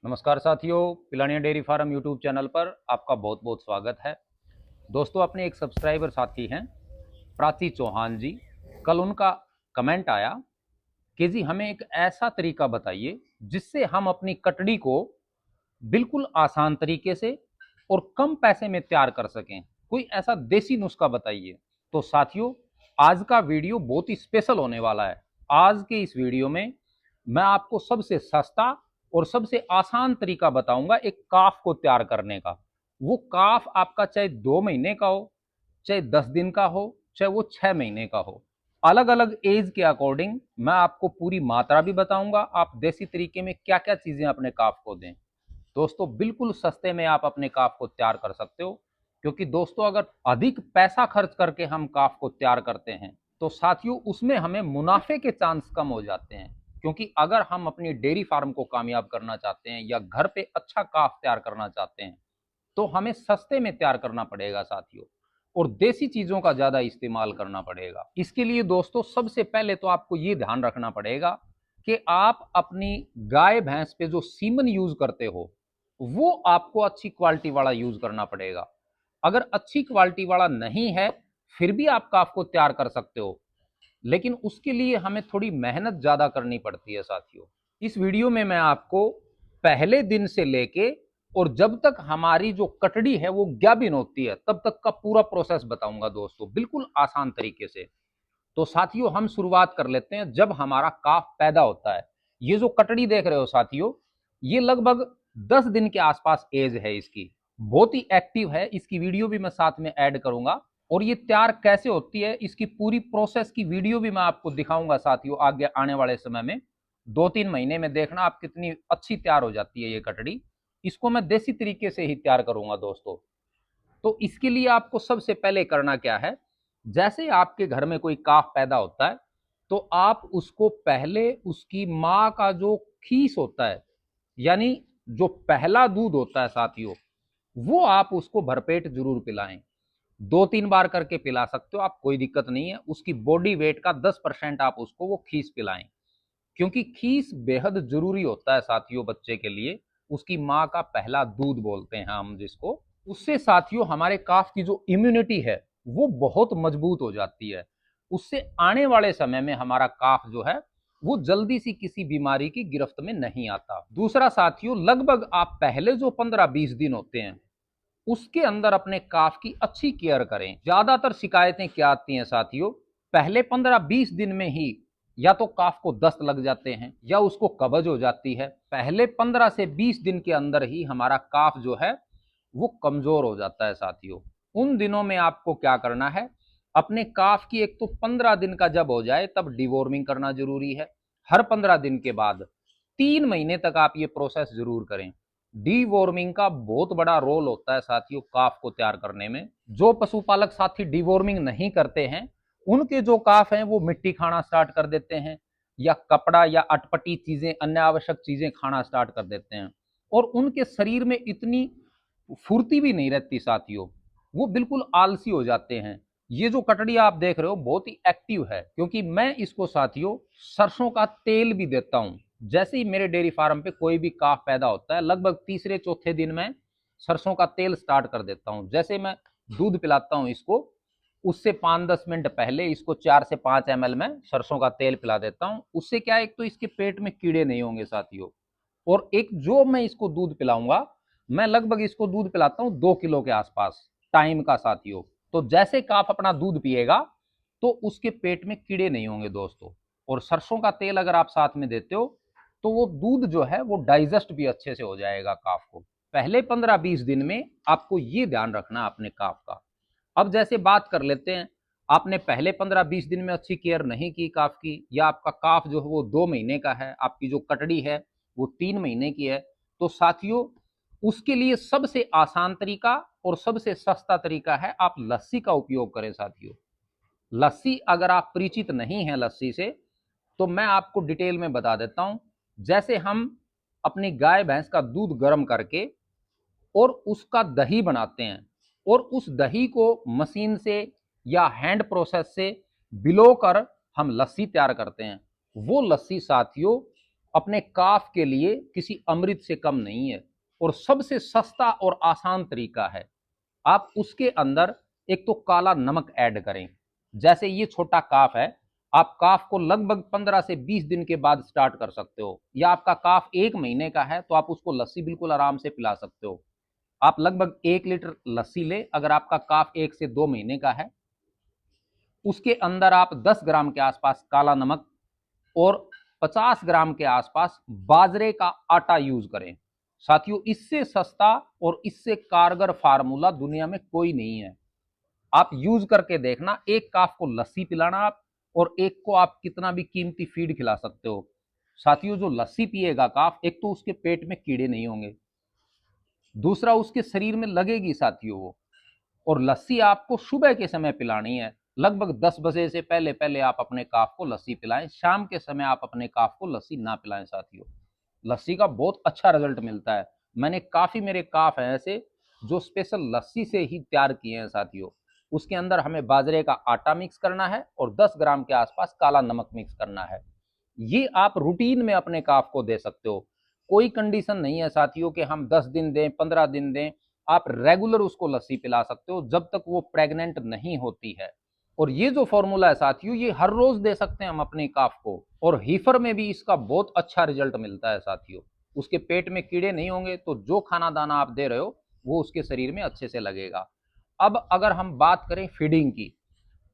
नमस्कार साथियों, Pilania dairy farm YouTube channel पर आपका बहुत बहुत स्वागत है। दोस्तों, अपने एक सब्सक्राइबर साथी हैं प्राची चौहान जी। कल उनका कमेंट आया कि जी हमें एक ऐसा तरीका बताइए जिससे हम अपनी कटड़ी को बिल्कुल आसान तरीके से और कम पैसे में तैयार कर सकें। कोई ऐसा देसी नुस्खा बताइए। तो साथियों, आज का वीडियो बहुत ही स्पेशल होने वाला है। आज के इस वीडियो में मैं आपको सबसे सस्ता और सबसे आसान तरीका बताऊंगा एक काफ को तैयार करने का। वो काफ आपका चाहे 2 महीने का हो, चाहे 10 दिन का हो, चाहे वो 6 महीने का हो, अलग अलग एज के अकॉर्डिंग मैं आपको पूरी मात्रा भी बताऊंगा। आप देसी तरीके में क्या क्या चीजें अपने काफ को दें। दोस्तों, बिल्कुल सस्ते में आप अपने काफ को तैयार कर सकते हो। क्योंकि दोस्तों, अगर अधिक पैसा खर्च करके हम काफ को तैयार करते हैं तो साथियों उसमें हमें मुनाफे के चांस कम हो जाते हैं। क्योंकि अगर हम अपनी डेयरी फार्म को कामयाब करना चाहते हैं या घर पे अच्छा काफ तैयार करना चाहते हैं तो हमें सस्ते में तैयार करना पड़ेगा साथियों, और देसी चीजों का ज्यादा इस्तेमाल करना पड़ेगा। इसके लिए दोस्तों सबसे पहले तो आपको ये ध्यान रखना पड़ेगा कि आप अपनी गाय भैंस पे जो सीमन यूज करते हो वो आपको अच्छी क्वालिटी वाला यूज करना पड़ेगा। अगर अच्छी क्वालिटी वाला नहीं है फिर भी आप काफ को तैयार कर सकते हो, लेकिन उसके लिए हमें थोड़ी मेहनत ज्यादा करनी पड़ती है साथियों। इस वीडियो में मैं आपको पहले दिन से लेके और जब तक हमारी जो कटड़ी है वो ज्ञाबिन होती है तब तक का पूरा प्रोसेस बताऊंगा दोस्तों, बिल्कुल आसान तरीके से। तो साथियों हम शुरुआत कर लेते हैं जब हमारा काफ पैदा होता है। ये जो कटड़ी देख रहे हो साथियों, ये लगभग 10 दिन के आसपास एज है इसकी। बहुत ही एक्टिव है। इसकी वीडियो भी मैं साथ में ऐड करूंगा और ये तैयार कैसे होती है इसकी पूरी प्रोसेस की वीडियो भी मैं आपको दिखाऊंगा साथियों आगे आने वाले समय में। 2-3 महीने में देखना आप कितनी अच्छी तैयार हो जाती है ये कटड़ी। इसको मैं देसी तरीके से ही तैयार करूंगा दोस्तों। तो इसके लिए आपको सबसे पहले करना क्या है, जैसे आपके घर में कोई काफ पैदा होता है तो आप उसको पहले उसकी माँ का जो खीस होता है, यानी जो पहला दूध होता है साथियों, वो आप उसको भरपेट जरूर पिलाएं। 2-3 बार करके पिला सकते हो आप, कोई दिक्कत नहीं है। उसकी बॉडी वेट का 10% आप उसको वो खीस पिलाएं। क्योंकि खीस बेहद जरूरी होता है साथियों बच्चे के लिए। उसकी माँ का पहला दूध बोलते हैं हम जिसको। उससे साथियों हमारे काफ की जो इम्यूनिटी है वो बहुत मजबूत हो जाती है। उससे आने वाले समय में हमारा काफ जो है वो जल्दी सी किसी बीमारी की गिरफ्त में नहीं आता। दूसरा साथियों, लगभग आप पहले जो 15-20 दिन होते हैं उसके अंदर अपने काफ की अच्छी केयर करें। ज्यादातर शिकायतें क्या आती हैं साथियों, पहले 15-20 दिन में ही या तो काफ को दस्त लग जाते हैं या उसको कब्ज हो जाती है। पहले 15 से 20 दिन के अंदर ही हमारा काफ जो है वो कमजोर हो जाता है साथियों। उन दिनों में आपको क्या करना है, अपने काफ की एक तो 15 दिन का जब हो जाए तब डिवॉर्मिंग करना जरूरी है। हर 15 दिन के बाद 3 महीने तक आप ये प्रोसेस जरूर करें। डीवॉर्मिंग का बहुत बड़ा रोल होता है साथियों काफ को तैयार करने में। जो पशुपालक साथी डीवॉर्मिंग नहीं करते हैं उनके जो काफ हैं वो मिट्टी खाना स्टार्ट कर देते हैं या कपड़ा या अटपटी चीजें, अन्य आवश्यक चीजें खाना स्टार्ट कर देते हैं, और उनके शरीर में इतनी फुर्ती भी नहीं रहती साथियों। वो बिल्कुल आलसी हो जाते हैं। ये जो कटड़ी आप देख रहे हो बहुत ही एक्टिव है, क्योंकि मैं इसको साथियों सरसों का तेल भी देता हूं। जैसे ही मेरे डेयरी फार्म पे कोई भी काफ पैदा होता है लगभग तीसरे चौथे दिन में सरसों का तेल स्टार्ट कर देता हूं। जैसे मैं दूध पिलाता हूं इसको, उससे 5-10 मिनट पहले इसको 4 से 5 ml में सरसों का तेल पिला देता हूं। उससे क्या है, एक तो इसके पेट में कीड़े नहीं होंगे साथियों, और एक जो मैं इसको दूध पिलाऊंगा, मैं लगभग इसको दूध पिलाता हूं 2 किलो के आसपास टाइम का साथियों। तो जैसे काफ अपना दूध पिएगा तो उसके पेट में कीड़े नहीं होंगे दोस्तों। और सरसों का तेल अगर आप साथ में देते हो तो वो दूध जो है वो डाइजेस्ट भी अच्छे से हो जाएगा काफ को। पहले 15-20 दिन में आपको ये ध्यान रखना अपने काफ का। अब जैसे बात कर लेते हैं, आपने पहले 15-20 दिन में अच्छी केयर नहीं की काफ की, या आपका काफ जो है वो 2 महीने का है, आपकी जो कटड़ी है वो 3 महीने की है, तो साथियों उसके लिए सबसे आसान तरीका और सबसे सस्ता तरीका है आप लस्सी का उपयोग करें साथियों। लस्सी अगर आप परिचित नहीं हैं लस्सी से तो मैं आपको डिटेल में बता देता हूं। जैसे हम अपनी गाय भैंस का दूध गर्म करके और उसका दही बनाते हैं, और उस दही को मशीन से या हैंड प्रोसेस से बिलो कर हम लस्सी तैयार करते हैं। वो लस्सी साथियों अपने काफ के लिए किसी अमृत से कम नहीं है और सबसे सस्ता और आसान तरीका है। आप उसके अंदर एक तो काला नमक ऐड करें। जैसे ये छोटा काफ है, आप काफ को लगभग 15 से 20 दिन के बाद स्टार्ट कर सकते हो, या आपका काफ 1 महीने का है तो आप उसको लस्सी बिल्कुल आराम से पिला सकते हो। आप लगभग 1 लीटर लस्सी ले, अगर आपका काफ 1 से 2 महीने का है। उसके अंदर आप 10 ग्राम के आसपास काला नमक और 50 ग्राम के आसपास बाजरे का आटा यूज करें। साथियों, इससे सस्ता और इससे कारगर फार्मूला दुनिया में कोई नहीं है। आप यूज करके देखना, एक काफ को लस्सी पिलाना आप, और एक को आप कितना भी कीमती फीड खिला सकते हो। साथियों, जो लस्सी पिएगा काफ, एक तो उसके पेट में कीड़े नहीं होंगे, दूसरा उसके शरीर में लगेगी साथियों वो। और लस्सी आपको सुबह के समय पिलानी है, लगभग 10 बजे से पहले पहले आप अपने काफ को लस्सी पिलाएं। शाम के समय आप अपने काफ को लस्सी ना पिलाएं साथियों। लस्सी का बहुत अच्छा रिजल्ट मिलता है। मैंने काफी मेरे काफ हैं ऐसे जो स्पेशल लस्सी से ही तैयार किए हैं साथियों। उसके अंदर हमें बाजरे का आटा मिक्स करना है और 10 ग्राम के आसपास काला नमक मिक्स करना है। ये आप रूटीन में अपने काफ को दे सकते हो। कोई कंडीशन नहीं है साथियों कि हम 10 दिन दें, 15 दिन दें। आप रेगुलर उसको लस्सी पिला सकते हो जब तक वो प्रेग्नेंट नहीं होती है। और ये जो फॉर्मूला है साथियों, ये हर रोज दे सकते हैं हम अपने काफ को। और हीफर में भी इसका बहुत अच्छा रिजल्ट मिलता है साथियों। उसके पेट में कीड़े नहीं होंगे, तो जो खाना दाना आप दे रहे हो वो उसके शरीर में अच्छे से लगेगा। अब अगर हम बात करें फीडिंग की,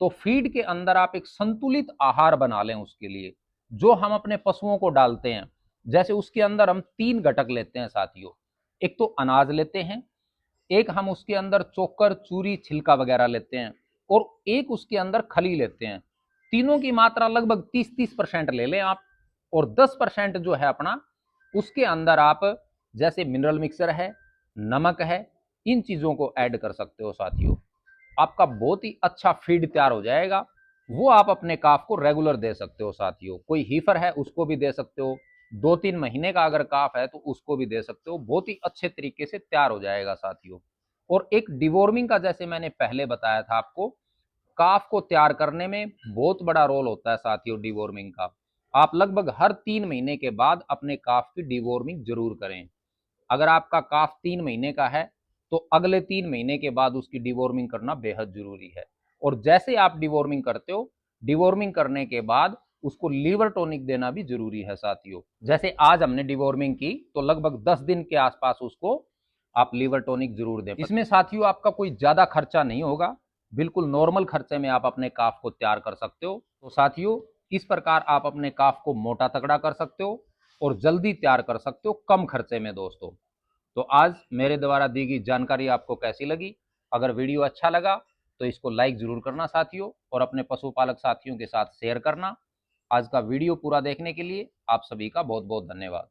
तो फीड के अंदर आप एक संतुलित आहार बना लें उसके लिए, जो हम अपने पशुओं को डालते हैं। जैसे उसके अंदर हम 3 घटक लेते हैं साथियों। एक तो अनाज लेते हैं, एक हम उसके अंदर चोकर, चूरी, छिलका वगैरह लेते हैं, और एक उसके अंदर खली लेते हैं। तीनों की मात्रा लगभग 30-30% ले लें आप। और 10% जो है अपना, उसके अंदर आप जैसे मिनरल मिक्सर है, नमक है, इन चीजों को ऐड कर सकते हो साथियों। आपका बहुत ही अच्छा फीड तैयार हो जाएगा। वो आप अपने काफ को रेगुलर दे सकते हो साथियों। कोई हीफर है उसको भी दे सकते हो, 2-3 महीने का अगर काफ है तो उसको भी दे सकते हो। बहुत ही अच्छे तरीके से तैयार हो जाएगा साथियों। और एक डिवॉर्मिंग का, जैसे मैंने पहले बताया था आपको, काफ को तैयार करने में बहुत बड़ा रोल होता है साथियों डिवॉर्मिंग का। आप लगभग हर 3 महीने के बाद अपने काफ की डिवॉर्मिंग जरूर करें। अगर आपका काफ 3 महीने का है तो अगले 3 महीने के बाद उसकी डिवॉर्मिंग करना बेहद जरूरी है। और जैसे आप डिवॉर्मिंग करते हो, डिवॉर्मिंग करने के बाद उसको लीवर टॉनिक देना भी जरूरी है साथियों। जैसे आज हमने डिवॉर्मिंग की तो लगभग 10 दिन के आसपास उसको आप लीवर टॉनिक जरूर दें। इसमें साथियों आपका कोई ज्यादा खर्चा नहीं होगा, बिल्कुल नॉर्मल खर्चे में आप अपने काफ को तैयार कर सकते हो। तो साथियों, इस प्रकार आप अपने काफ को मोटा तगड़ा कर सकते हो और जल्दी तैयार कर सकते हो कम खर्चे में दोस्तों। तो आज मेरे द्वारा दी गई जानकारी आपको कैसी लगी? अगर वीडियो अच्छा लगा तो इसको लाइक जरूर करना साथियों, और अपने पशुपालक साथियों के साथ शेयर करना। आज का वीडियो पूरा देखने के लिए आप सभी का बहुत बहुत धन्यवाद।